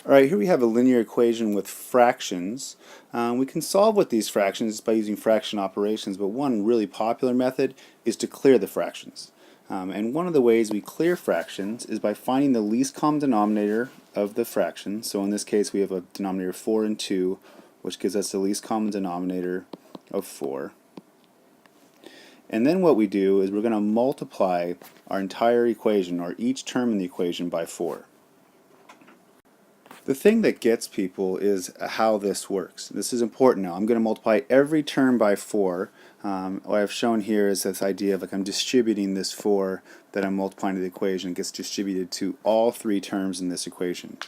Alright, here we have a linear equation with fractions. We can solve with these fractions by using fraction operations, but one really popular method is to clear the fractions. And one of the ways we clear fractions is by finding the least common denominator of the fraction. So in this case we have a denominator 4 and 2, which gives us the least common denominator of 4. And then what we do is we're going to multiply our entire equation, or each term in the equation, by 4. The thing that gets people is how this works. This is important now. I'm going to multiply every term by 4. What I've shown here is this idea of I'm distributing this 4 that I'm multiplying to the equation. It gets distributed to all 3 terms in this equation.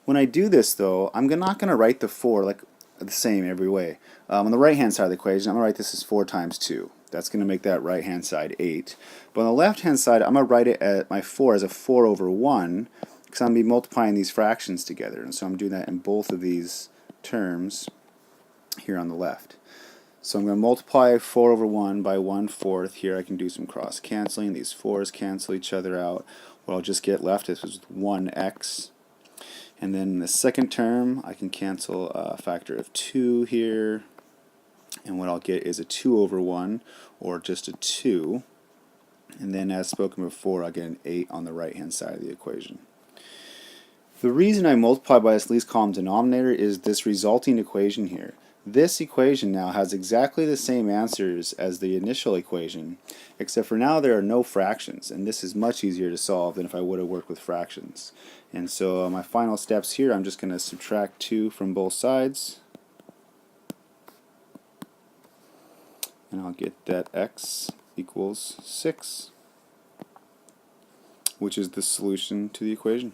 When I do this though, I'm not going to write the 4 the same every way. On the right hand side of the equation, I'm going to write this as 4 times 2. That's going to make that right hand side 8. But on the left hand side, I'm going to write it at my 4 as a 4 over 1. Because I'm going to be multiplying these fractions together, and so I'm doing that in both of these terms here on the left. So I'm going to multiply 4 over 1 by 1/4. Here I can do some cross canceling. These 4's cancel each other out. What I'll just get left is 1x. And then in the second term I can cancel a factor of 2 here, and what I'll get is a 2 over 1, or just a 2. And then, as spoken before, I'll get an 8 on the right hand side of the equation. The reason I multiply by this least common denominator is this resulting equation here. This equation now has exactly the same answers as the initial equation, except for now there are no fractions, and this is much easier to solve than if I would have worked with fractions. And so my final steps here, I'm just going to subtract 2 from both sides, and I'll get that x equals 6, which is the solution to the equation.